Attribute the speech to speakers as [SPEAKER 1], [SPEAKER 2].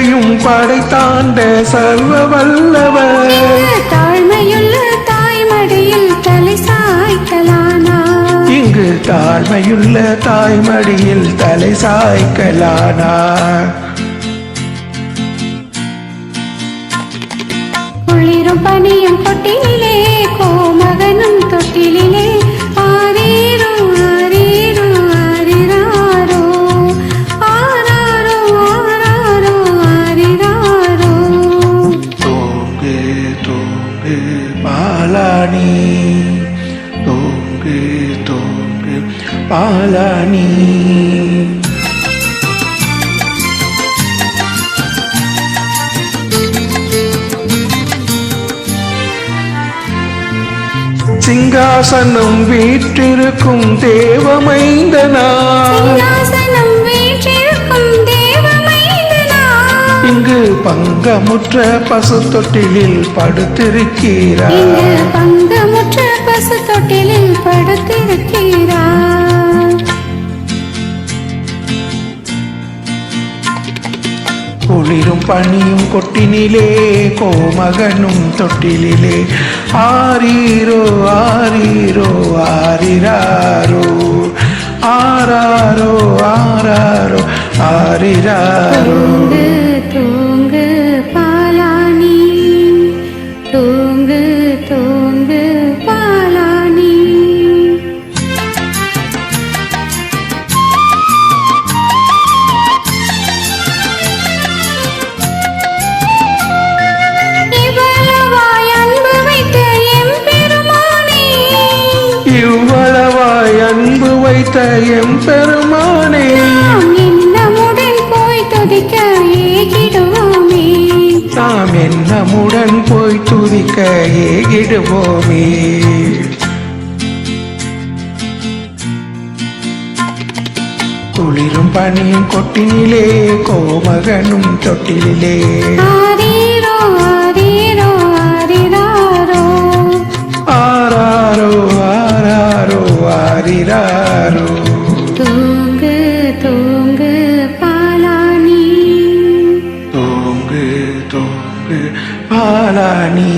[SPEAKER 1] மூன்றையும் படைத்தாண்ட சர்வ வல்லவர்.
[SPEAKER 2] தாழ்மையுள்ள தாய்மடியில் தலை சாய்க்கலானா,
[SPEAKER 1] இங்கு தாழ்மையுள்ள தாய்மடியில் தலை சாய்க்கலானா.
[SPEAKER 2] குளிரும் பனியும் கொட்டிலே கோமகனும் தொட்டிலே ஆரீரோ ஆரீரோ ஆரிராரோ ஆராரோ ஆராரோ ஆரிராரோ.
[SPEAKER 1] தூங்கு தூங்கு பாலானி, தூங்கு தூங்கு பாலானி. சிங்காசனம் வீற்றிருக்கும் தேவமைந்தனா,
[SPEAKER 2] சிங்காசனம் வீற்றிருக்கும் தேவமைந்தனா,
[SPEAKER 1] இங்கு பங்கமுற்ற பசு தொட்டிலில் படுத்திருக்கிறார்.
[SPEAKER 2] இங்கு பங்கமுற்ற பசு தொட்டிலில் படுத்திருக்கிறார்.
[SPEAKER 1] குளிரும் பனியும் கொட்டினிலே கோமகனும் தொட்டிலே ஆரீரோ ஆரீரோ ஆரிராரோ ஆராரோ ஆராரோ ஆரிராரோ.
[SPEAKER 2] தூங்கு தூங்கு பாலானி, தூங்கு தூங்கு பாலானி. இவ்வளவாய் அன்பு வைத்த எம்பெருமானே,
[SPEAKER 1] இவ்வளவாய் அன்பு வைத்த எம்பெருமானே,
[SPEAKER 2] நாம் இன்னமுடன் போய் துதிக்க ஏகிடுவோமே,
[SPEAKER 1] நாம் என்னமுடன் போய் துதிக்க ஏகிடுவோமே. குளிரும் பனியும் கொட்டினிலே கோமகனும் தொட்டிலே
[SPEAKER 2] ஆரீரோ ஆரீரோ ஆரிராரோ
[SPEAKER 1] ஆராரோ ஆராரோ ஆரிராரோ.
[SPEAKER 2] தூங்கு தூங்கு பாலானி,
[SPEAKER 1] தூங்கு தூங்கு பாலானி.